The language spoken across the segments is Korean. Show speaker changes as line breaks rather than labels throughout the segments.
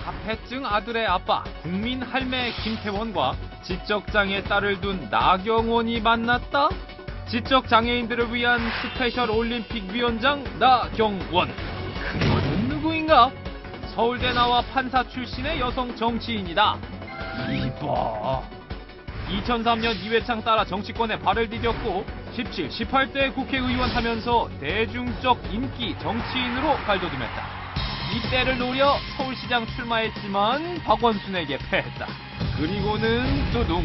자폐증 아들의 아빠 국민 할매 김태원과 지적장애 딸을 둔 나경원이 만났다? 지적장애인들을 위한 스페셜 올림픽 위원장 나경원. 그녀는 누구인가? 서울대 나와 판사 출신의 여성 정치인이다. 이봐. 2003년 이회창 따라 정치권에 발을 디뎠고 17, 18대 국회의원 하면서 대중적 인기 정치인으로 발돋움했다. 이때를 노려 서울시장 출마했지만 박원순에게 패했다. 그리고는 두둥.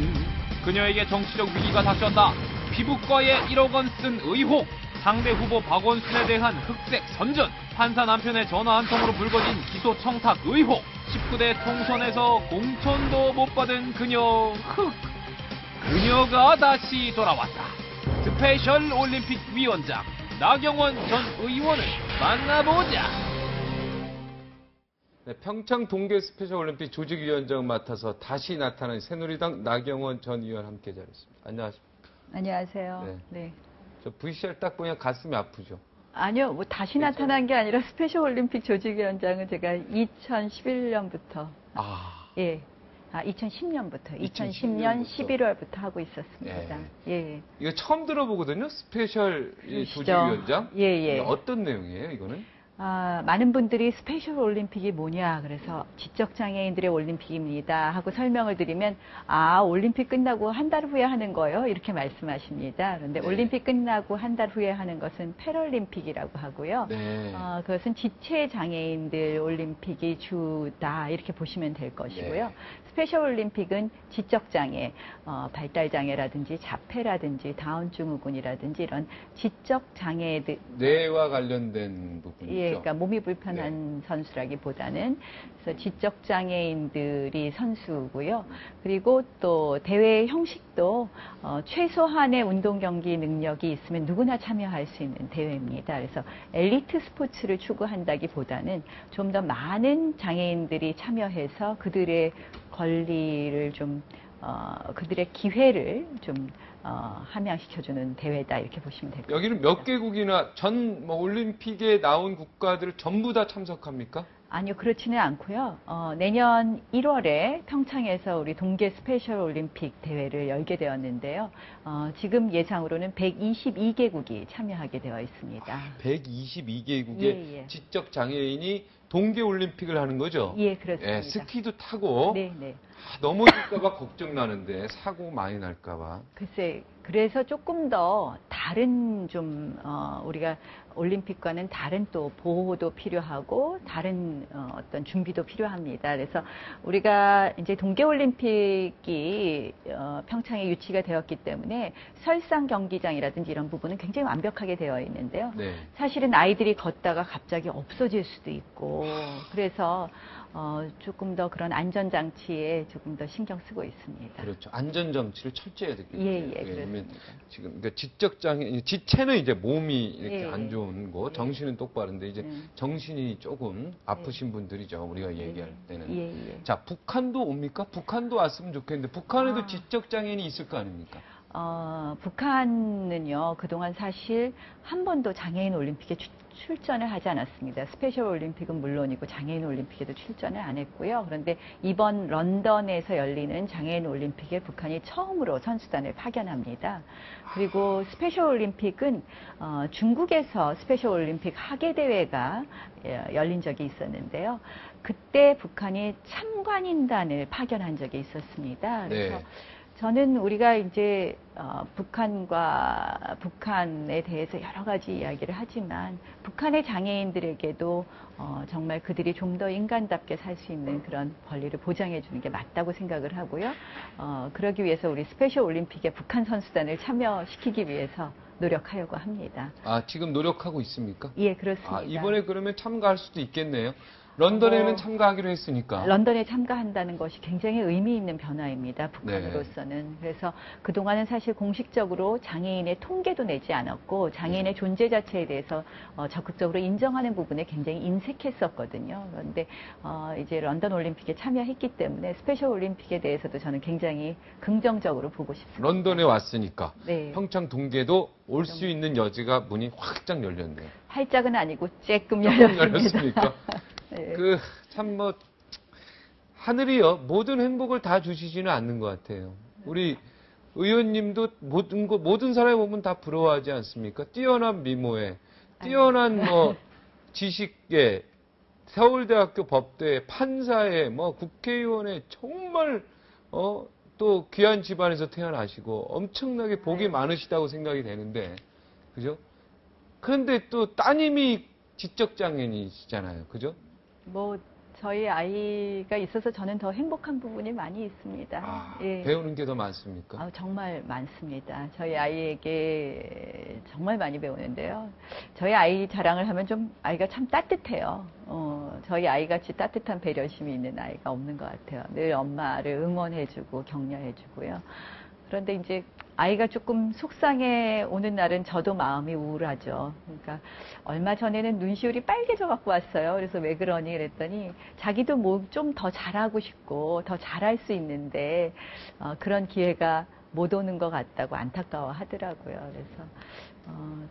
그녀에게 정치적 위기가 닥쳤다. 피부과에 1억 원 쓴 의혹. 상대 후보 박원순에 대한 흑색 선전. 판사 남편의 전화 한 통으로 불거진 기소 청탁 의혹. 19대 통선에서 공천도 못 받은 그녀. 그녀가 다시 돌아왔다. 스페셜 올림픽 위원장 나경원 전 의원을 만나보자.
네, 평창 동계 스페셜 올림픽 조직위원장 맡아서 다시 나타난 새누리당 나경원 전 의원 함께 자리했습니다. 안녕하십니까?
안녕하세요.
네.
네.
저 VCR 딱 보면 가슴이 아프죠?
아니요, 뭐 다시 나타난 게 아니라 스페셜 올림픽 조직위원장은 제가 2011년부터 예. 2010년부터 2010년 11월부터 하고 있었습니다. 예.
이거 처음 들어보거든요. 스페셜 조직위원장.
예.
어떤 내용이에요, 이거는?
많은 분들이 스페셜 올림픽이 뭐냐, 그래서 지적장애인들의 올림픽입니다 하고 설명을 드리면, 올림픽 끝나고 한 달 후에 하는 거요? 이렇게 말씀하십니다. 그런데
네.
올림픽 끝나고 한 달 후에 하는 것은 패럴림픽이라고 하고요.
네.
그것은 지체장애인들 올림픽이 주다, 이렇게 보시면 될 것이고요.
네.
스페셜 올림픽은 지적장애, 발달장애라든지 자폐라든지 다운증후군이라든지 이런 지적장애들.
뇌와 관련된 부분이죠.
예, 그러니까 몸이 불편한 선수라기보다는 그래서 지적장애인들이 선수고요. 그리고 또 대회 형식도 최소한의 운동 경기 능력이 있으면 누구나 참여할 수 있는 대회입니다. 그래서 엘리트 스포츠를 추구한다기보다는 좀 더 많은 장애인들이 참여해서 그들의 권리를 좀 그들의 기회를 좀 함양시켜주는 대회다, 이렇게 보시면 될 것 같습니다.
여기는 몇 개국이나 전 올림픽에 나온 국가들 전부 다 참석합니까?
아니요, 그렇지는 않고요. 내년 1월에 평창에서 우리 동계 스페셜 올림픽 대회를 열게 되었는데요. 지금 예상으로는 122개국이 참여하게 되어 있습니다.
122개국의 지적 장애인이 동계 올림픽을 하는 거죠?
예, 그렇습니다.
스키도 타고.
네.
넘어질까봐 걱정나는데 사고 많이 날까봐.
글쎄, 그래서 조금 더 다른 우리가 올림픽과는 다른 또 보호도 필요하고 다른 어떤 준비도 필요합니다. 그래서 우리가 이제 동계올림픽이 평창에 유치가 되었기 때문에 설상 경기장이라든지 이런 부분은 굉장히 완벽하게 되어 있는데요.
네.
사실은 아이들이 걷다가 갑자기 없어질 수도 있고, 그래서 조금 더 그런 안전장치에 조금 더 신경 쓰고 있습니다.
그렇죠. 안전장치를 철저히 해야 되겠죠.
왜냐면
지금 그러니까 지적장애, 지체는 이제 몸이 이렇게 안 좋은 거,
예.
정신은 똑바른데 이제 정신이 조금 아프신 분들이죠. 우리가 얘기할 때는. 자, 북한도 옵니까? 북한도 왔으면 좋겠는데 북한에도 지적장애인이 있을 거 아닙니까?
북한은요, 그동안 사실 한 번도 장애인 올림픽에 출전을 하지 않았습니다. 스페셜 올림픽은 물론이고 장애인 올림픽에도 출전을 안 했고요. 그런데 이번 런던에서 열리는 장애인 올림픽에 북한이 처음으로 선수단을 파견합니다. 그리고 스페셜 올림픽은 중국에서 스페셜 올림픽 하계대회가 열린 적이 있었는데요. 그때 북한이 참관인단을 파견한 적이 있었습니다. 그래서 저는 우리가 이제 북한에 대해서 여러 가지 이야기를 하지만 북한의 장애인들에게도 정말 그들이 좀 더 인간답게 살 수 있는 그런 권리를 보장해 주는 게 맞다고 생각을 하고요. 그러기 위해서 우리 스페셜 올림픽에 북한 선수단을 참여시키기 위해서 노력하려고 합니다.
지금 노력하고 있습니까?
예, 그렇습니다.
이번에 그러면 참가할 수도 있겠네요. 런던에는 참가하기로 했으니까.
런던에 참가한다는 것이 굉장히 의미 있는 변화입니다. 북한으로서는. 그래서 그동안은 사실 공식적으로 장애인의 통계도 내지 않았고 장애인의 존재 자체에 대해서 적극적으로 인정하는 부분에 굉장히 인색했었거든요. 그런데 이제 런던 올림픽에 참여했기 때문에 스페셜 올림픽에 대해서도 저는 굉장히 긍정적으로 보고 싶습니다.
런던에 왔으니까 평창 동계도 올 수 있는 여지가 문이 활짝 열렸네요.
활짝은 아니고 쬐끔 열렸습니다.
열렸습니까? 참 하늘이요 모든 행복을 다 주시지는 않는 것 같아요. 우리 의원님도 모든 사람이 보면 다 부러워하지 않습니까? 뛰어난 미모에, 뛰어난 뭐 지식에, 서울대학교 법대에, 판사에, 뭐 국회의원에 정말 또 귀한 집안에서 태어나시고 엄청나게 복이 많으시다고 생각이 되는데, 그죠? 그런데 또 따님이 지적장애인이시잖아요, 그죠?
뭐 저희 아이가 있어서 저는 더 행복한 부분이 많이 있습니다. 예.
배우는 게 더 많습니까?
정말 많습니다. 저희 아이에게 정말 많이 배우는데요. 저희 아이 자랑을 하면 좀 아이가 참 따뜻해요. 저희 아이같이 따뜻한 배려심이 있는 아이가 없는 것 같아요. 늘 엄마를 응원해주고 격려해주고요. 그런데 이제 아이가 조금 속상해 오는 날은 저도 마음이 우울하죠. 그러니까 얼마 전에는 눈시울이 빨개져 갖고 왔어요. 그래서 왜 그러니 그랬더니 자기도 뭐 좀 더 잘하고 싶고 더 잘할 수 있는데 그런 기회가 못 오는 것 같다고 안타까워 하더라고요. 그래서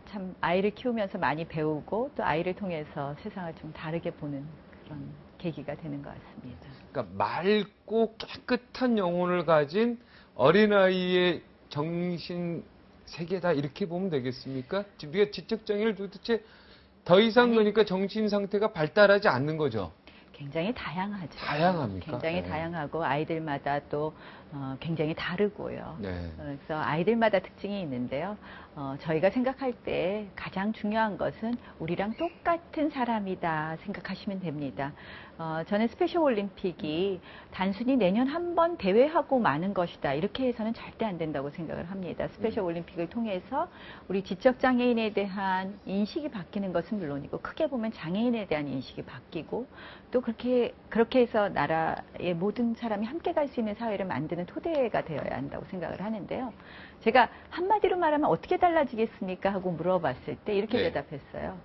참 아이를 키우면서 많이 배우고 또 아이를 통해서 세상을 좀 다르게 보는 그런 계기가 되는 것 같습니다.
그러니까 맑고 깨끗한 영혼을 가진 어린아이의 정신 세계다 이렇게 보면 되겠습니까? 우리가 지적장애를 도대체 더 이상 그러니까 정신 상태가 발달하지 않는 거죠.
굉장히 다양하죠.
다양합니까?
굉장히
네.
다양하고 아이들마다 또 굉장히 다르고요.
네.
그래서 아이들마다 특징이 있는데요. 저희가 생각할 때 가장 중요한 것은 우리랑 똑같은 사람이다 생각하시면 됩니다. 저는 스페셜 올림픽이 단순히 내년 한 번 대회하고 마는 것이다 이렇게 해서는 절대 안 된다고 생각을 합니다. 스페셜 올림픽을 통해서 우리 지적장애인에 대한 인식이 바뀌는 것은 물론이고 크게 보면 장애인에 대한 인식이 바뀌고 또 그렇게 해서 나라의 모든 사람이 함께 갈 수 있는 사회를 만드는 토대가 되어야 한다고 생각을 하는데요. 제가 한마디로 말하면 어떻게 달라지겠습니까 하고 물어봤을 때 이렇게
네.
대답했어요.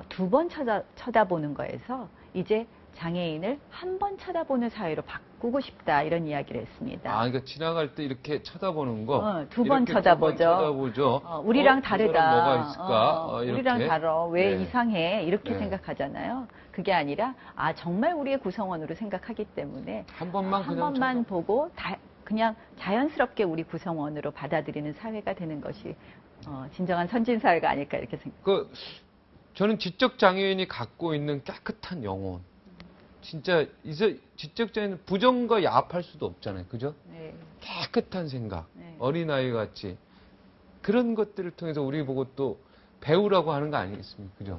두 번 쳐다보는 거에서 이제 장애인을 한 번 쳐다보는 사회로 바꾸고 싶다 이런 이야기를 했습니다.
그러니까 지나갈 때 이렇게 쳐다보는 거
두 번 쳐다보죠.
쳐다보죠.
우리랑
그
다르다.
사람 뭐가 있을까? 이렇게.
우리랑 다르. 왜
네.
이상해? 이렇게
네.
생각하잖아요. 그게 아니라 정말 우리의 구성원으로 생각하기 때문에
한 번만
한
그냥
번만 보고 그냥 자연스럽게 우리 구성원으로 받아들이는 사회가 되는 것이 진정한 선진 사회가 아닐까 이렇게 생각합니다.
저는 지적장애인이 갖고 있는 깨끗한 영혼. 진짜 지적장애인은 부정과 야합할 수도 없잖아요. 그죠?
네.
깨끗한 생각.
네.
어린아이 같이. 그런 것들을 통해서 우리 보고 또 배우라고 하는 거 아니겠습니까? 그죠?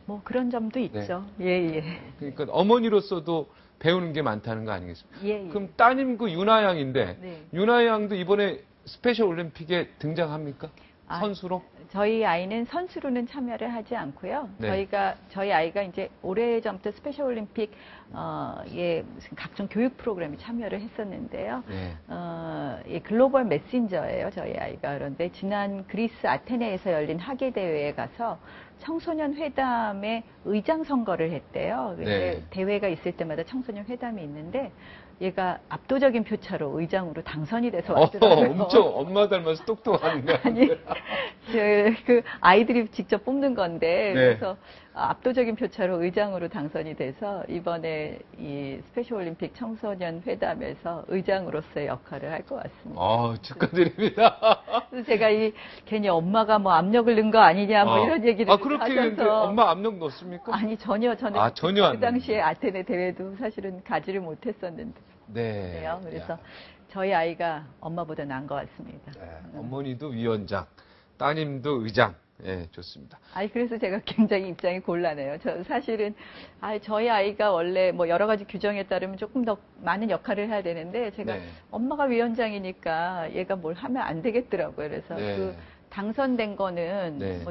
뭐 그런 점도 있죠. 예.
그러니까 어머니로서도 배우는 게 많다는 거 아니겠습니까?
예.
그럼 따님 유나 양인데
네.
유나 양도 이번에 스페셜 올림픽에 등장합니까? 선수로?
저희 아이는 선수로는 참여를 하지 않고요.
네.
저희 아이가 이제 오래전부터 스페셜 올림픽 무슨 각종 교육 프로그램에 참여를 했었는데요.
네.
글로벌 메신저예요, 저희 아이가. 그런데 지난 그리스 아테네에서 열린 하계 대회에 가서 청소년 회담의 의장 선거를 했대요.
네.
대회가 있을 때마다 청소년 회담이 있는데 얘가 압도적인 표차로 의장으로 당선이 돼서 왔더라고요.
엄청 엄마 닮아서 똑똑한데.
아니, 그 아이들이 직접 뽑는 건데,
네.
그래서 압도적인 표차로 의장으로 당선이 돼서 이번에 이 스페셜 올림픽 청소년 회담에서 의장으로서의 역할을 할 것 같습니다.
축하드립니다.
그래서 제가 괜히 엄마가 뭐 압력을 넣은 거 아니냐 뭐 이런 얘기를
그렇게
하셔서
했는데 엄마 압력 넣습니까?
아니 전혀 저는
전혀 안
그 당시에 아테네 대회도 사실은 가지를 못했었는데.
네.
그래서 저희 아이가 엄마보다 나은 것 같습니다.
네. 어머니도 위원장, 따님도 의장. 예, 좋습니다.
그래서 제가 굉장히 입장이 곤란해요. 저 사실은, 저희 아이가 원래 뭐 여러 가지 규정에 따르면 조금 더 많은 역할을 해야 되는데, 제가
네.
엄마가 위원장이니까 얘가 뭘 하면 안 되겠더라고요. 그래서
네.
당선된 거는
네.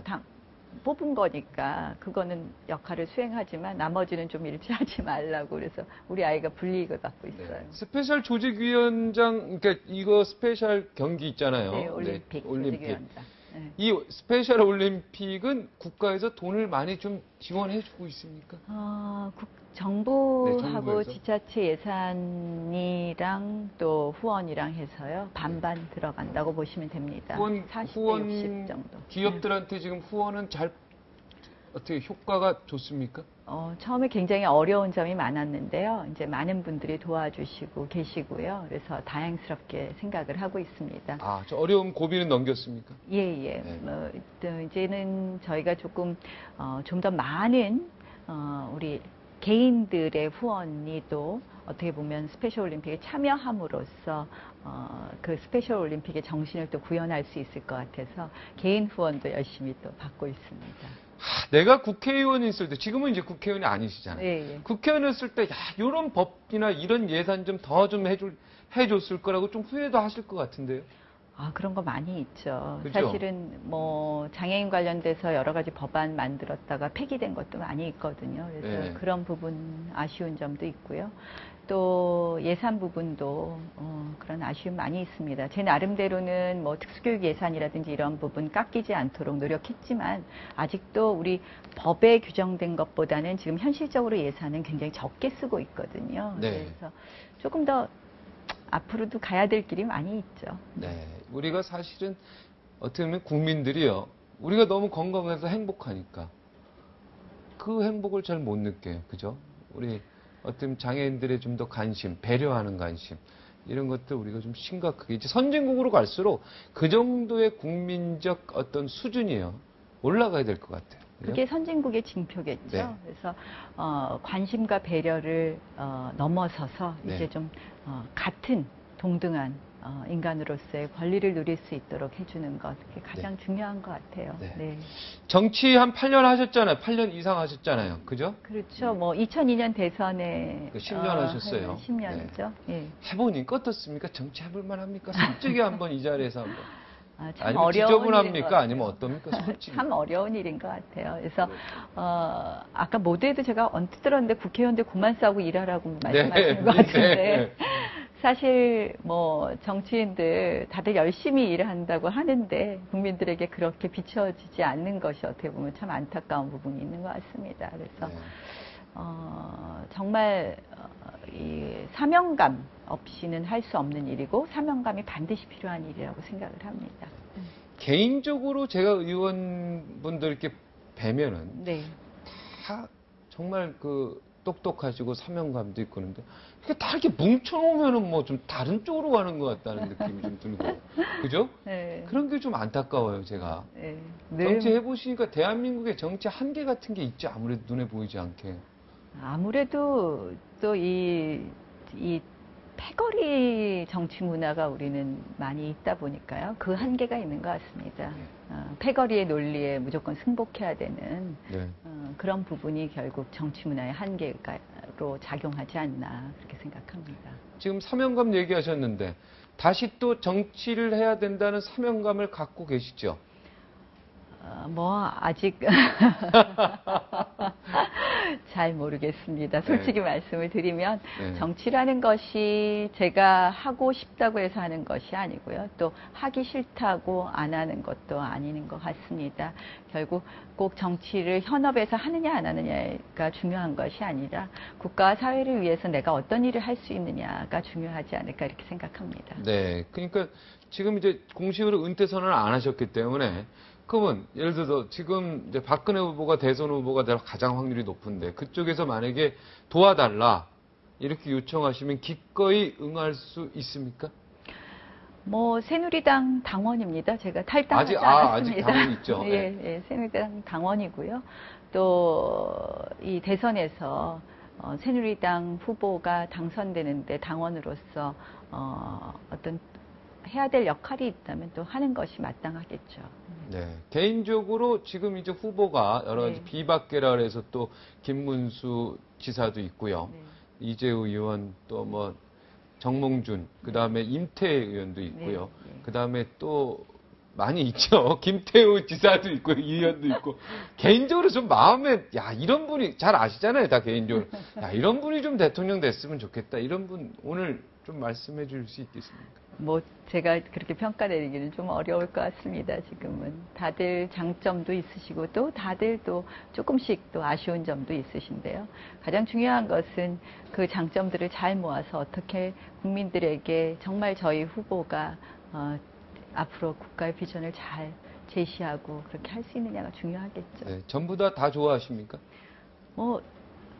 뽑은 거니까 그거는 역할을 수행하지만 나머지는 좀 일치하지 말라고 그래서 우리 아이가 불이익을 받고 있어요.
네. 스페셜 조직위원장, 그러니까 이거 스페셜 경기 있잖아요.
네, 올림픽. 조직위원장. 네.
이 스페셜 올림픽은 국가에서 돈을 많이 좀 지원해주고 있습니까?
정부하고
정부에서?
지자체 예산이랑 또 후원이랑 해서요 반반 들어간다고 보시면 됩니다. 40대 60 정도.
기업들한테 지금 후원은 잘 어떻게 효과가 좋습니까?
처음에 굉장히 어려운 점이 많았는데요. 이제 많은 분들이 도와주시고 계시고요. 그래서 다행스럽게 생각을 하고 있습니다.
저 어려운 고비는 넘겼습니까?
예.
네.
또 이제는 저희가 조금 좀 더 많은 우리 개인들의 후원이 또 어떻게 보면 스페셜 올림픽에 참여함으로써 그 스페셜 올림픽의 정신을 또 구현할 수 있을 것 같아서 개인 후원도 열심히 또 받고 있습니다.
내가 국회의원이 있을 때, 지금은 이제 국회의원이 아니시잖아요.
예.
국회의원이었을 때, 이런 법이나 이런 예산 좀 더 좀 해줬을 거라고 좀 후회도 하실 것 같은데요.
그런 거 많이 있죠.
그죠?
사실은 뭐 장애인 관련돼서 여러 가지 법안 만들었다가 폐기된 것도 많이 있거든요. 그래서
네.
그런 부분 아쉬운 점도 있고요. 또 예산 부분도 그런 아쉬움 많이 있습니다. 제 나름대로는 뭐 특수교육 예산이라든지 이런 부분 깎이지 않도록 노력했지만 아직도 우리 법에 규정된 것보다는 지금 현실적으로 예산은 굉장히 적게 쓰고 있거든요.
네.
그래서 조금 더 앞으로도 가야 될 길이 많이 있죠.
네. 우리가 사실은 어떻게 보면 국민들이요. 우리가 너무 건강해서 행복하니까 그 행복을 잘 못 느껴요. 그죠? 우리 어떤 장애인들의 좀 더 관심, 배려하는 관심, 이런 것들 우리가 좀 심각하게, 이제 선진국으로 갈수록 그 정도의 국민적 어떤 수준이요. 올라가야 될 것 같아요. 그죠?
그게 선진국의 징표겠죠.
네.
그래서 관심과 배려를 넘어서서
네.
이제 좀 같은 동등한 인간으로서의 권리를 누릴 수 있도록 해주는 것, 그게 가장 중요한 것 같아요.
네.
네.
정치 한 8년 하셨잖아요. 8년 이상 하셨잖아요. 그죠?
그렇죠. 뭐 2002년 대선에
10년 하셨어요.
10년이죠. 예.
해보니까 어떻습니까? 정치 해볼 만합니까? 솔직히 한번 이 자리에서 한번.
참
아니면
어려운 일인 것
지저분합니까?
같아요.
아니면 어떻습니까? 솔직히.
참 어려운 일인 것 같아요. 그래서 아까 모두에도 제가 언뜻 들었는데 국회의원들 그만 싸우고 일하라고 말씀하시는 것 같은데
네.
사실 뭐 정치인들 다들 열심히 일을 한다고 하는데 국민들에게 그렇게 비춰지지 않는 것이 어떻게 보면 참 안타까운 부분이 있는 것 같습니다. 그래서
네.
정말 이 사명감 없이는 할 수 없는 일이고 사명감이 반드시 필요한 일이라고 생각을 합니다.
개인적으로 제가 의원분들 이렇게 뵈면은
네.
다 정말 그 똑똑하시고 사명감도 있고 그런데 이게 다 이렇게 뭉쳐놓으면은 뭐 좀 다른 쪽으로 가는 것 같다는 느낌이 좀 들고. 그죠?
네.
그런 게 좀 안타까워요, 제가.
네.
정치 해보시니까 대한민국의 정치 한계 같은 게 있죠. 아무래도 눈에 보이지 않게.
아무래도 또 이 패거리 정치 문화가 우리는 많이 있다 보니까요. 그 한계가 있는 것 같습니다. 패거리의 논리에 무조건 승복해야 되는
네.
그런 부분이 결국 정치 문화의 한계로 작용하지 않나 그렇게 생각합니다.
지금 사명감 얘기하셨는데 다시 또 정치를 해야 된다는 사명감을 갖고 계시죠?
뭐 아직 잘 모르겠습니다.
네.
솔직히 말씀을 드리면
네.
정치라는 것이 제가 하고 싶다고 해서 하는 것이 아니고요. 또 하기 싫다고 안 하는 것도 아닌 것 같습니다. 결국 꼭 정치를 현업에서 하느냐 안 하느냐가 중요한 것이 아니라 국가와 사회를 위해서 내가 어떤 일을 할 수 있느냐가 중요하지 않을까 이렇게 생각합니다.
네. 그러니까 지금 이제 공식으로 은퇴 선언을 안 하셨기 때문에 그러면 예를 들어서 지금 이제 박근혜 후보가 대선 후보가 될 가장 확률이 높은데 그쪽에서 만약에 도와달라 이렇게 요청하시면 기꺼이 응할 수 있습니까?
뭐 새누리당 당원입니다. 제가 탈당하지
아직
않았습니다.
당원 있죠.
예, 예, 새누리당 당원이고요. 또 이 대선에서 새누리당 후보가 당선되는데 당원으로서 어떤 해야 될 역할이 있다면 또 하는 것이 마땅하겠죠.
네. 개인적으로 지금 이제 후보가 여러 가지
네.
비박계라 그래서 또 김문수 지사도 있고요.
네.
이재우 의원 또 뭐 정몽준 그다음에 임태 의원도 있고요.
네, 네.
그다음에 또 많이 있죠. 김태우 지사도 있고 이 의원도 있고 개인적으로 좀 마음에 야 이런 분이 잘 아시잖아요. 다 개인적으로 야 이런 분이 좀 대통령 됐으면 좋겠다. 이런 분 오늘 좀 말씀해 줄 수 있겠습니까?
뭐 제가 그렇게 평가 내리기는 좀 어려울 것 같습니다. 지금은 다들 장점도 있으시고 또 다들 또 조금씩 또 아쉬운 점도 있으신데요. 가장 중요한 것은 그 장점들을 잘 모아서 어떻게 국민들에게 정말 저희 후보가 앞으로 국가의 비전을 잘 제시하고 그렇게 할 수 있느냐가 중요하겠죠.
네, 전부 다 좋아하십니까?
뭐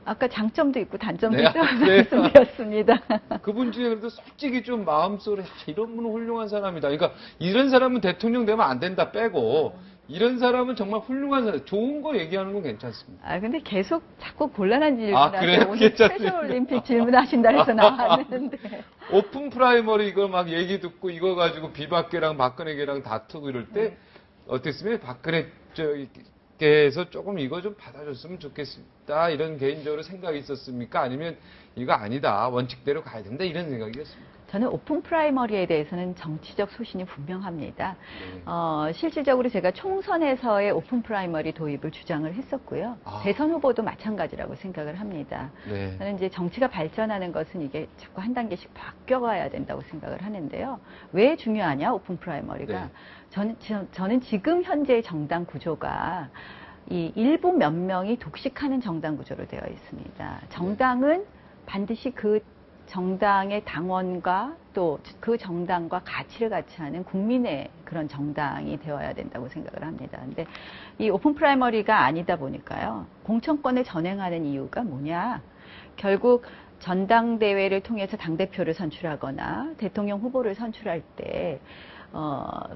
아까 장점도 있고 단점도
네,
있다고
네.
말씀드렸습니다.
그분 중에 그래도 솔직히 좀 마음속에 이런 분은 훌륭한 사람이다. 그러니까 이런 사람은 대통령 되면 안 된다 빼고 이런 사람은 정말 훌륭한 사람, 좋은 거 얘기하는 건 괜찮습니다.
아 근데 계속 자꾸 곤란한
그래요?
질문하세요. 오늘
괜찮습니다.
스페셜 올림픽 질문하신다 해서 나왔는데.
오픈 프라이머리 이거 막 얘기 듣고 이거 가지고 비박계랑 박근혜계랑 다투고 이럴 때 어땠으면 박근혜 께서 조금 이거 좀 받아줬으면 좋겠다 이런 개인적으로 생각이 있었습니까? 아니면 이거 아니다 원칙대로 가야 된다 이런 생각이었습니까?
저는 오픈 프라이머리에 대해서는 정치적 소신이 분명합니다.
네.
실질적으로 제가 총선에서의 오픈 프라이머리 도입을 주장을 했었고요.
아.
대선 후보도 마찬가지라고 생각을 합니다.
네.
저는 이제 정치가 발전하는 것은 이게 자꾸 한 단계씩 바뀌어가야 된다고 생각을 하는데요. 왜 중요하냐 오픈 프라이머리가.
네.
저는 지금 현재의 정당 구조가 이 일부 몇 명이 독식하는 정당 구조로 되어 있습니다. 정당은 반드시 그 정당의 당원과 또 그 정당과 가치를 같이 하는 국민의 그런 정당이 되어야 된다고 생각을 합니다. 근데 이 오픈 프라이머리가 아니다 보니까요. 공천권을 전행하는 이유가 뭐냐? 결국 전당대회를 통해서 당대표를 선출하거나 대통령 후보를 선출할 때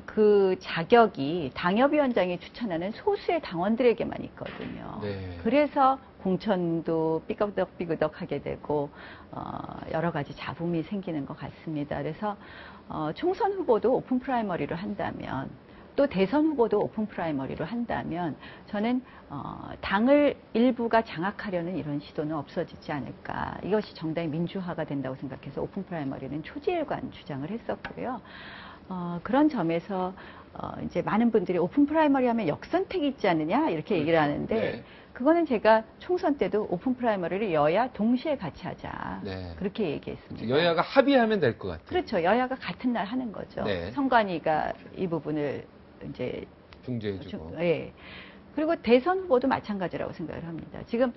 그 자격이 당협위원장이 추천하는 소수의 당원들에게만 있거든요.
네.
그래서 공천도 삐그덕삐그덕하게 되고 여러 가지 잡음이 생기는 것 같습니다. 그래서 총선 후보도 오픈 프라이머리로 한다면 또 대선 후보도 오픈 프라이머리로 한다면 저는 당을 일부가 장악하려는 이런 시도는 없어지지 않을까. 이것이 정당의 민주화가 된다고 생각해서 오픈 프라이머리는 초지일관 주장을 했었고요. 그런 점에서 이제 많은 분들이 오픈 프라이머리 하면 역선택이 있지 않느냐 이렇게 얘기를 하는데
네.
그거는 제가 총선 때도 오픈 프라이머리를 여야 동시에 같이 하자
네.
그렇게 얘기했습니다.
여야가 합의하면 될 것 같아요.
그렇죠. 여야가 같은 날 하는 거죠.
네.
선관위가 이 부분을 이제
중재해주고.
예. 그리고 대선 후보도 마찬가지라고 생각을 합니다. 지금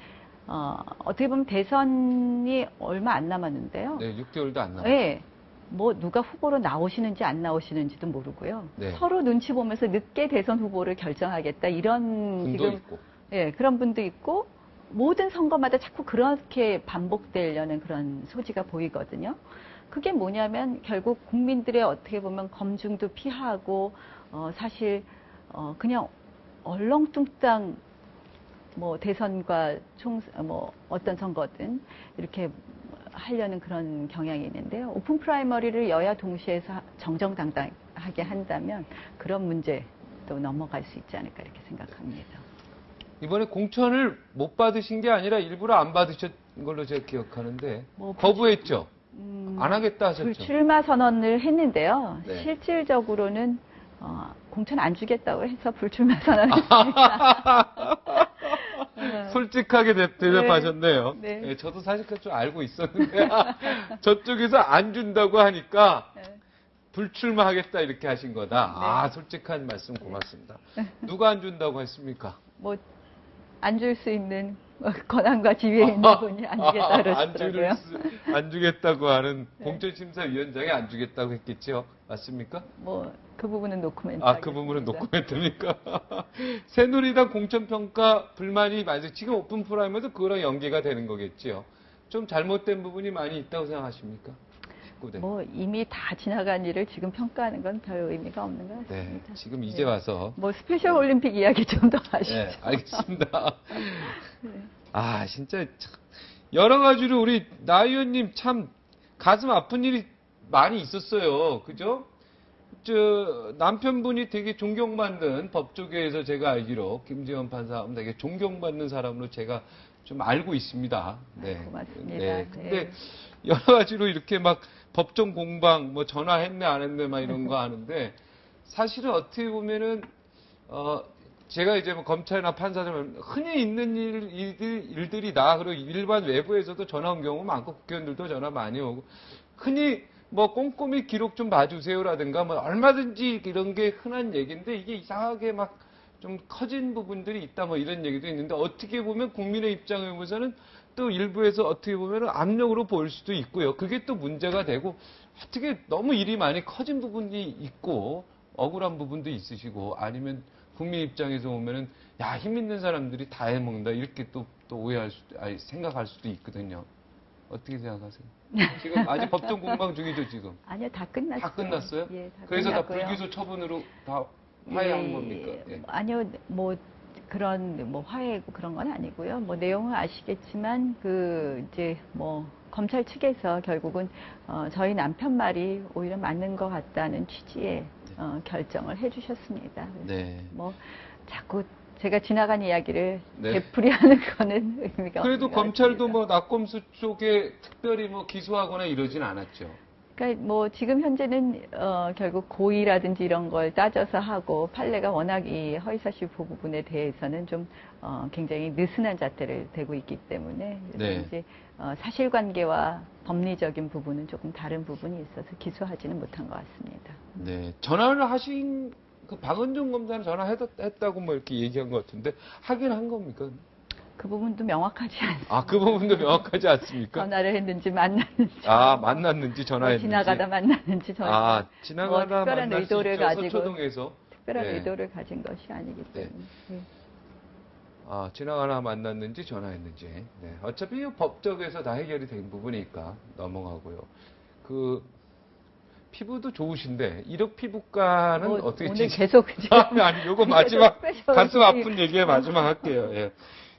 어떻게 보면 대선이 얼마 안 남았는데요.
네, 6개월도 안 남았어요.
예. 뭐 누가 후보로 나오시는지 안 나오시는지도 모르고요.
네.
서로 눈치 보면서 늦게 대선 후보를 결정하겠다 이런
분도
지금
있고.
예, 그런 분도 있고 모든 선거마다 자꾸 그렇게 반복되려는 그런 소지가 보이거든요. 그게 뭐냐면 결국 국민들의 어떻게 보면 검증도 피하고 사실 그냥 얼렁뚱땅 뭐 대선과 뭐 어떤 선거든 이렇게 하려는 그런 경향이 있는데요. 오픈 프라이머리를 여야 동시에서 정정당당하게 한다면 그런 문제도 넘어갈 수 있지 않을까 이렇게 생각합니다.
이번에 공천을 못 받으신 게 아니라 일부러 안 받으셨 걸로 제가 기억하는데
뭐
거부했죠. 안 하겠다 하셨죠.
불출마 선언을 했는데요.
네.
실질적으로는 공천 안 주겠다고 해서 불출마 선언을 했습니다.
솔직하게 대답하셨네요.
네.
네, 저도 사실 그걸 좀 알고 있었는데 저쪽에서 안 준다고 하니까
네.
불출마하겠다 이렇게 하신 거다.
네.
아, 솔직한 말씀 고맙습니다. 누가 안 준다고 했습니까?
뭐 안 줄 수 있는 권한과 지위에 있는 분이 안 주겠다 그러시더라고요.
안 주겠다고 하는
네.
공천심사위원장이 안 주겠다고 했겠죠. 맞습니까?
뭐 그 부분은 노코멘트.
아, 그 부분은 노코멘트입니까? 새누리당 공천평가 불만이 많아서 지금 오픈 프라이머도 그거랑 연계가 되는 거겠지요. 좀 잘못된 부분이 많이 있다고 생각하십니까? 19대.
뭐 이미 다 지나간 일을 지금 평가하는 건 별 의미가 없는 것
네,
같습니다.
지금 이제 와서.
뭐 스페셜 올림픽 이야기 좀 더 하시죠.
네, 알겠습니다.
네.
아, 진짜 참 여러 가지로 우리 나 의원님 참 가슴 아픈 일이 많이 있었어요. 그죠? 남편분이 되게 존경받는 법조계에서 제가 알기로 김재원 판사하면 되게 존경받는 사람으로 제가 좀 알고 있습니다. 네.
고맙습니다.
네. 근데
네.
여러 가지로 이렇게 막 법정 공방 뭐 전화했네 안 했네 막 이런 거 하는데 사실은 어떻게 보면은 제가 이제 뭐 검찰이나 판사들 흔히 있는 일들이다. 그리고 일반 외부에서도 전화 온 경우 많고 국회의원들도 전화 많이 오고 흔히 뭐 꼼꼼히 기록 좀 봐주세요라든가 뭐 얼마든지 이런 게 흔한 얘기인데 이게 이상하게 막 좀 커진 부분들이 있다 뭐 이런 얘기도 있는데 어떻게 보면 국민의 입장에 보면은 또 일부에서 어떻게 보면 압력으로 보일 수도 있고요. 그게 또 문제가 되고 어떻게 너무 일이 많이 커진 부분이 있고 억울한 부분도 있으시고 아니면 국민 입장에서 보면은 야, 힘 있는 사람들이 다 해먹는다 이렇게 또 오해할 수도, 아니, 생각할 수도 있거든요. 어떻게 생각하세요? 지금 아직 법정 공방 중이죠, 지금?
아니요, 다 끝났어요.
다 끝났어요?
예, 다
그래서
끝났고요.
다 불기소 처분으로 다 화해한
예,
겁니까? 예.
아니요, 뭐 그런 뭐 화해고 그런 건 아니고요. 뭐 내용은 아시겠지만 그 이제 뭐 검찰 측에서 결국은 저희 남편 말이 오히려 맞는 것 같다는 취지의 결정을 해주셨습니다. 그래서
네.
뭐 자꾸 제가 지나간 이야기를
네.
되풀이하는 거는 의미가
그래도
없는 것
검찰도
같습니다.
뭐 낙검수 쪽에 특별히 뭐 기소하거나 이러진 않았죠.
그러니까 뭐 지금 현재는 결국 고의라든지 이런 걸 따져서 하고 판례가 워낙 이 허위사실 부분에 대해서는 좀 굉장히 느슨한 잣대를 대고 있기 때문에 그래서
네.
이제 사실관계와 법리적인 부분은 조금 다른 부분이 있어서 기소하지는 못한 것 같습니다.
네. 전화를 하신 그 박은정 검사는 전화했다고 뭐 이렇게 얘기한 것 같은데 하긴 한 겁니까?
그 부분도 명확하지 않습니다.
아, 그 부분도 명확하지 않습니까?
전화를 했는지 만났는지
아, 만났는지
뭐
전화했는지.
지나가다 만났는지 저희
아, 지나가다
뭐 특별한
만날 수
의도를
있죠.
가지고
서초동에서.
특별한
네.
의도를 가진 것이 아니기 때문에. 예.
아, 지나가다 만났는지 전화했는지. 네. 어차피 이 법적에서 다 해결이 된 부분이니까 넘어가고요. 그 피부도 좋으신데 1억 피부과는
뭐
어떻게
오늘
지지-
계속 지금
아니, 요거 마지막
스페셜
가슴
올림픽.
아픈 얘기에 마지막 할게요. 예.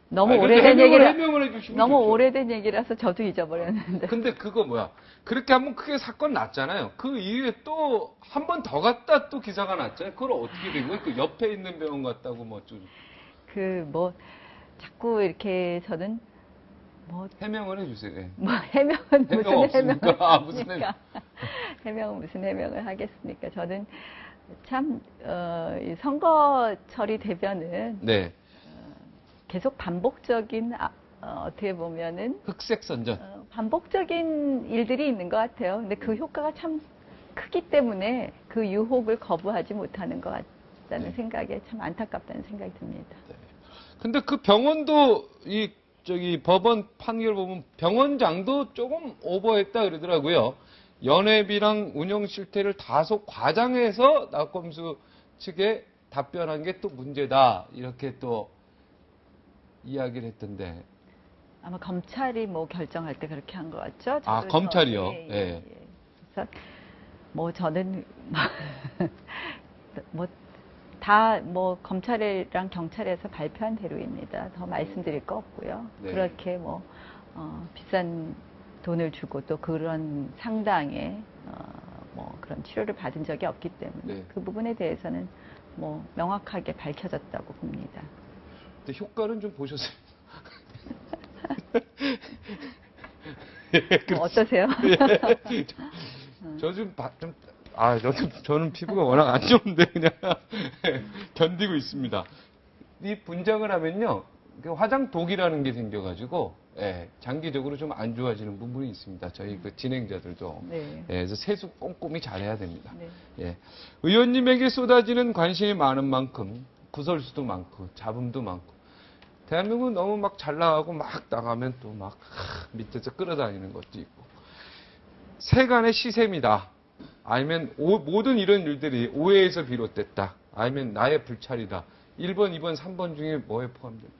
너무
아니, 근데
오래된 얘기라
해명을 해주시면
너무
좋죠.
오래된 얘기라서 저도 잊어버렸는데.
근데 그거 뭐야? 그렇게 한번 크게 사건 났잖아요. 그 이후에 또 한 번 더 갔다 또 기사가 났잖아요. 그걸 어떻게 된 거예요? 그 옆에 있는 병원 갔다고 뭐 좀
그 뭐 자꾸 이렇게 저는 뭐
해명을 해주세요. 예.
해명은
해명
무슨
없습니까?
해명을
아, 무슨
합니까? 해명은 무슨 해명을 하겠습니까? 저는 참 이 선거철이 되면은
네.
계속 반복적인 어떻게 보면은
흑색 선전.
반복적인 일들이 있는 것 같아요. 근데 그 효과가 참 크기 때문에 그 유혹을 거부하지 못하는 것 같다는
네.
생각에 참 안타깝다는 생각이 듭니다.
근데 그 병원도 저기 법원 판결 보면 병원장도 조금 오버했다 그러더라고요. 연회비랑 운영 실태를 다소 과장해서 낙검수 측에 답변한 게 또 문제다. 이렇게 또 이야기를 했던데.
아마 검찰이 뭐 결정할 때 그렇게 한 것 같죠?
아,
저도
검찰이요?
예,
예.
예. 그래서 뭐 저는 뭐 다 뭐 검찰이랑 경찰에서 발표한 대로입니다. 더 말씀드릴 거 없고요.
네.
그렇게 뭐 비싼 돈을 주고 또 그런 상당의 뭐 그런 치료를 받은 적이 없기 때문에
네.
그 부분에 대해서는 뭐 명확하게 밝혀졌다고 봅니다.
근데 효과는 좀 보셨어요?
뭐 어떠세요?
저는 피부가 워낙 안 좋은데 그냥 견디고 있습니다. 이 분장을 하면요, 그 화장독이라는 게 생겨가지고 장기적으로 좀 안 좋아지는 부분이 있습니다. 저희 그 진행자들도.
네.
그래서 세수 꼼꼼히 잘해야 됩니다.
네.
예. 의원님에게 쏟아지는 관심이 많은 만큼 구설수도 많고 잡음도 많고 대한민국은 너무 막 잘 나가고 막 나가면 또 막 밑에서 끌어다니는 것도 있고 세간의 시샘이다. 아니면 모든 이런 일들이 오해에서 비롯됐다. 아니면 나의 불찰이다. 1번, 2번, 3번 중에 뭐에 포함됩니까?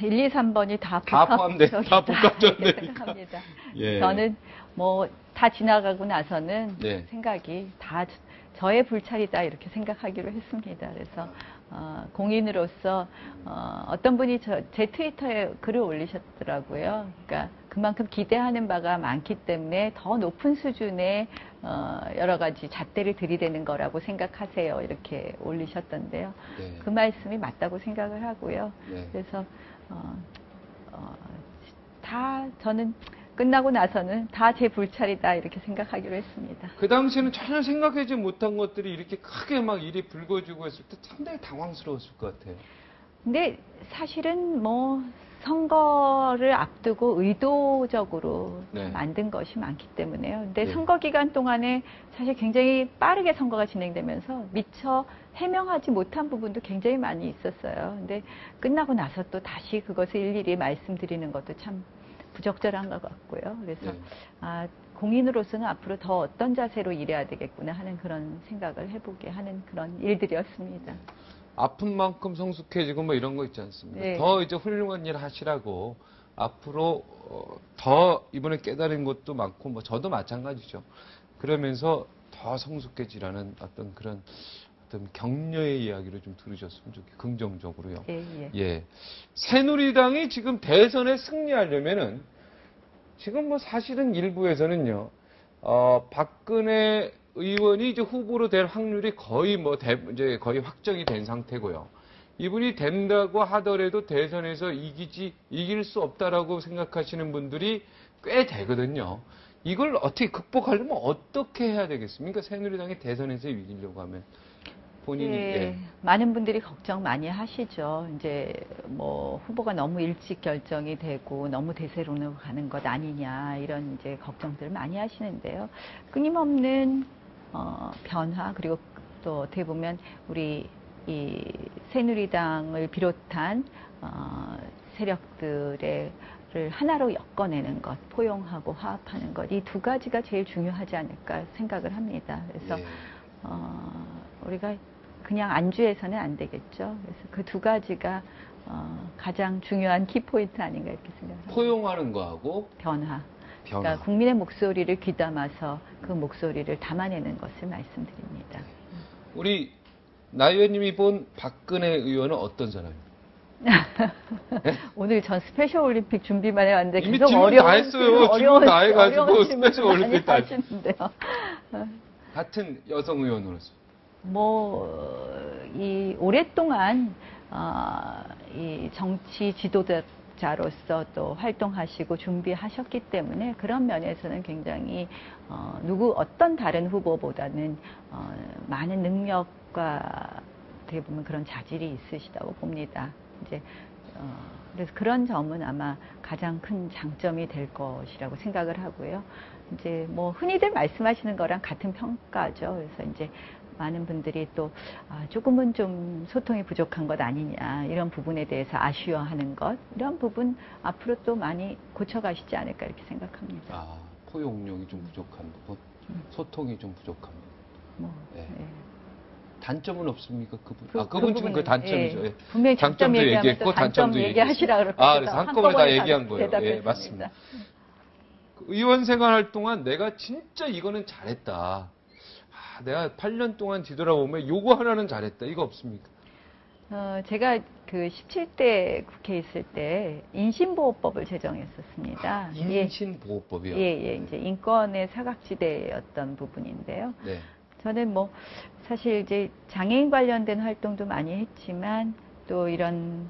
1, 2, 3번이 다
다 복합적이니까.
생각합니다.
예.
저는 뭐 다 지나가고 나서는
네.
생각이 다 저의 불찰이다 이렇게 생각하기로 했습니다. 그래서 공인으로서 어떤 분이 제 트위터에 글을 올리셨더라고요. 그러니까 그만큼 기대하는 바가 많기 때문에 더 높은 수준의 여러 가지 잣대를 들이대는 거라고 생각하세요. 이렇게 올리셨던데요.
네.
그 말씀이 맞다고 생각을 하고요.
네.
그래서 다 저는 끝나고 나서는 다 제 불찰이다 이렇게 생각하기로 했습니다.
그 당시에는 전혀 생각하지 못한 것들이 이렇게 크게 막 일이 불거지고 했을 때 상당히 당황스러웠을 것 같아요.
근데 사실은 뭐 선거를 앞두고 의도적으로
네.
만든 것이 많기 때문에요. 근데
네.
선거 기간 동안에 사실 굉장히 빠르게 선거가 진행되면서 미처 해명하지 못한 부분도 굉장히 많이 있었어요. 근데 끝나고 나서 또 다시 그것을 일일이 말씀드리는 것도 참 부적절한 것 같고요. 그래서
네.
공인으로서는 앞으로 더 어떤 자세로 일해야 되겠구나 하는 그런 생각을 해보게 하는 그런 일들이었습니다.
아픈 만큼 성숙해지고 뭐 이런 거 있지 않습니까?
네.
더 이제 훌륭한 일 하시라고 앞으로 더 이번에 깨달은 것도 많고 뭐 저도 마찬가지죠. 그러면서 더 성숙해지라는 어떤 그런 어떤 격려의 이야기를 좀 들으셨으면 좋겠어요. 긍정적으로요.
예.
예. 새누리당이 지금 대선에 승리하려면은 지금 뭐 사실은 일부에서는요, 박근혜 의원이 이제 후보로 될 확률이 거의 이제 거의 확정이 된 상태고요. 이분이 된다고 하더라도 대선에서 이길 수 없다라고 생각하시는 분들이 꽤 되거든요. 이걸 어떻게 극복하려면 어떻게 해야 되겠습니까? 새누리당이 대선에서 이기려고 하면. 본인이, 예.
많은 분들이 걱정 많이 하시죠. 이제 뭐 후보가 너무 일찍 결정이 되고 너무 대세론으로 가는 것 아니냐 이런 이제 걱정들을 많이 하시는데요. 끊임없는 변화 그리고 또 어떻게 보면 우리 이 새누리당을 비롯한 세력들을 하나로 엮어내는 것, 포용하고 화합하는 것, 이 두 가지가 제일 중요하지 않을까 생각을 합니다. 그래서
예.
우리가 그냥 안주해서는 안 되겠죠. 그래서 그 두 가지가 가장 중요한 키포인트 아닌가 이렇게 생각합니다.
포용하는 거하고
변화.
변화.
그러니까 국민의 목소리를 귀담아서 그 목소리를 담아내는 것을 말씀드립니다.
우리 나 의원님이 본 박근혜 의원은 어떤 사람입니까?
오늘 전 스페셜 올림픽 준비만 해왔는데
이미
계속
질문 다 했어요. 질문 다 해가지고 스페셜 올림픽 다
하시는데요.
같은 여성 의원으로서.
이 오랫동안 이 정치 지도자로서 또 활동하시고 준비하셨기 때문에 그런 면에서는 굉장히 어떤 다른 후보보다는 많은 능력과 어떻게 보면 그런 자질이 있으시다고 봅니다. 이제 그래서 그런 점은 아마 가장 큰 장점이 될 것이라고 생각을 하고요. 이제 뭐 흔히들 말씀하시는 거랑 같은 평가죠. 그래서 이제 많은 분들이 또 조금은 좀 소통이 부족한 것 아니냐 이런 부분에 대해서 아쉬워하는 것 이런 부분 앞으로 또 많이 고쳐가시지 않을까 이렇게 생각합니다.
포용력이 좀 부족한 부분, 소통이 좀 부족한 부분.
네.
단점은 없습니까? 그분
부분은,
지금 그 단점이죠.
예. 분명히 장점
장점도
얘기하면
얘기했고
또 단점
단점도
얘기하시라 그랬고
그래서 한꺼번에 다 얘기한 거예요.
대답했습니다.
예, 맞습니다. 그 의원 생활할 동안 내가 진짜 이거는 잘했다. 내가 8년 동안 뒤돌아보면 요거 하나는 잘했다. 이거 없습니까?
제가 그 17대 국회에 있을 때 인신보호법을 제정했었습니다.
인신보호법이요?
예. 이제 인권의 사각지대였던 부분인데요.
네.
저는 뭐 사실 이제 장애인 관련된 활동도 많이 했지만 또 이런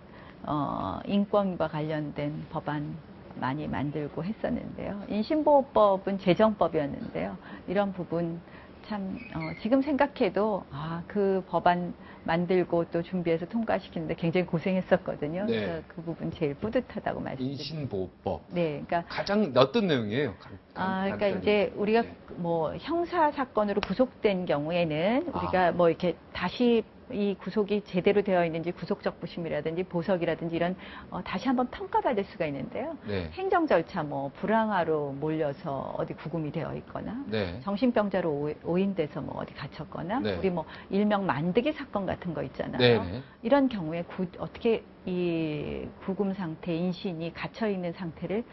인권과 관련된 법안 많이 만들고 했었는데요. 인신보호법은 제정법이었는데요. 이런 부분 참 지금 생각해도 그 법안 만들고 또 준비해서 통과시키는데 굉장히 고생했었거든요.
네.
그래서 그 부분 제일 뿌듯하다고 말씀드립니다.
인신보호법.
네, 그러니까
가장 어떤 내용이에요?
그러니까 이제 우리가 뭐 형사 사건으로 구속된 경우에는 우리가 뭐 이렇게 다시 이 구속이 제대로 되어 있는지 구속적 부심이라든지 보석이라든지 이런 다시 한번 평가받을 수가 있는데요.
네.
행정 절차 뭐 불황화로 몰려서 어디 구금이 되어 있거나
네.
정신병자로 오인돼서 뭐 어디 갇혔거나
네.
우리 뭐 일명 만드기 사건 같은 거 있잖아요.
네.
이런 경우에 어떻게 이 구금 상태 인신이 갇혀 있는 상태를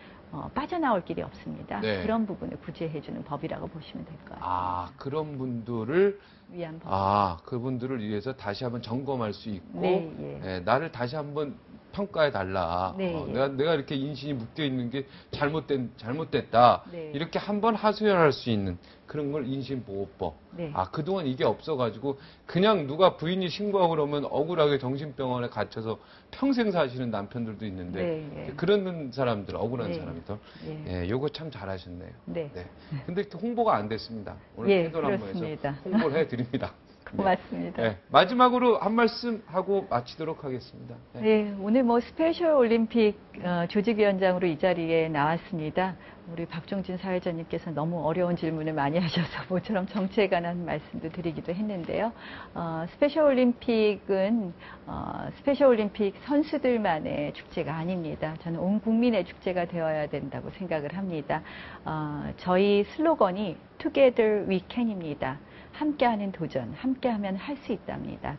빠져나올 길이 없습니다.
네.
그런 부분을 구제해주는 법이라고 보시면 될 것 같습니다.
그런 분들을
위한 법.
그분들을 위해서 다시 한번 점검할 수 있고
네,
나를 다시 한번 평가해 달라.
네,
내가 이렇게 인신이 묶여 있는 게 잘못됐다.
네.
이렇게 한번 하소연할 수 있는 그런 걸 인신보호법.
네.
그동안 이게 없어가지고 그냥 누가 부인이 신고하고 그러면 억울하게 정신병원에 갇혀서 평생 사시는 남편들도 있는데
네.
그런 사람들 억울한
네.
사람들.
네.
요거 참 잘하셨네요.
네.
근데 홍보가 안 됐습니다. 오늘
예,
태도를 한번 해서
그렇습니다.
홍보를 해드립니다.
고맙습니다.
네, 마지막으로 한 말씀 하고 마치도록 하겠습니다. 네.
네, 오늘 뭐 스페셜 올림픽 조직위원장으로 이 자리에 나왔습니다. 우리 박종진 사회자님께서 너무 어려운 질문을 많이 하셔서 모처럼 정치에 관한 말씀도 드리기도 했는데요. 스페셜 올림픽은 스페셜 올림픽 선수들만의 축제가 아닙니다. 저는 온 국민의 축제가 되어야 된다고 생각을 합니다. 저희 슬로건이 Together We Can입니다. 함께하는 도전, 함께하면 할 수 있답니다.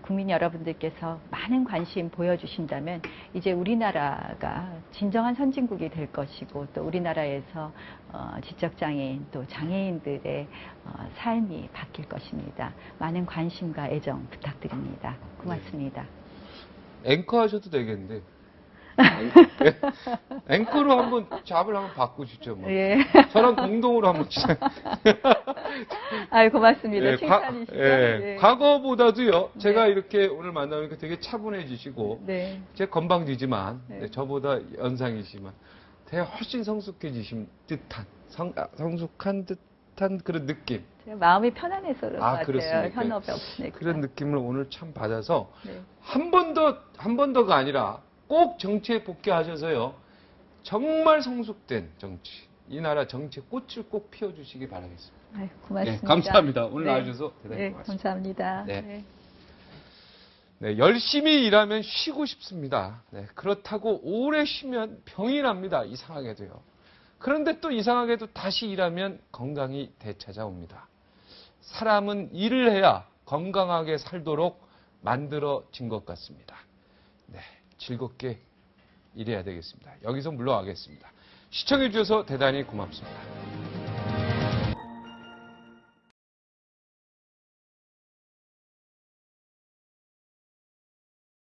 국민 여러분들께서 많은 관심 보여주신다면 이제 우리나라가 진정한 선진국이 될 것이고 또 우리나라에서 지적장애인 또 장애인들의 삶이 바뀔 것입니다. 많은 관심과 애정 부탁드립니다. 고맙습니다.
앵커 하셔도 되겠는데. 앵커로 한번 잡을 한번 바꾸시죠. 뭐.
예.
저랑 공동으로 한번 진짜.
아유, 고맙습니다.
예,
칭찬이시죠?
예, 과거보다도요. 제가
네.
이렇게 오늘 만나니까 되게 차분해지시고
네.
제 건방지지만
네.
네, 저보다 연상이지만 되게 훨씬 성숙해지신 듯한 성숙한 듯한 그런 느낌.
제가 마음이 편안해서 그런 것 같아요.
그렇습니까?
현업에 없으니까.
그런 느낌을 오늘 참 받아서
네.
한 번 더가 아니라 꼭 정치에 복귀하셔서요. 정말 성숙된 정치, 이 나라 정치의 꽃을 꼭 피워주시기 바라겠습니다.
아유, 고맙습니다.
네, 감사합니다. 오늘
네.
나와주셔서 대단히
네,
고맙습니다.
감사합니다.
네.
네.
네, 열심히 일하면 쉬고 싶습니다. 네, 그렇다고 오래 쉬면 병이 납니다. 이상하게도요. 그런데 또 이상하게도 다시 일하면 건강이 되찾아옵니다. 사람은 일을 해야 건강하게 살도록 만들어진 것 같습니다. 네, 즐겁게 일해야 되겠습니다. 여기서 물러가겠습니다. 시청해 주셔서 대단히 고맙습니다.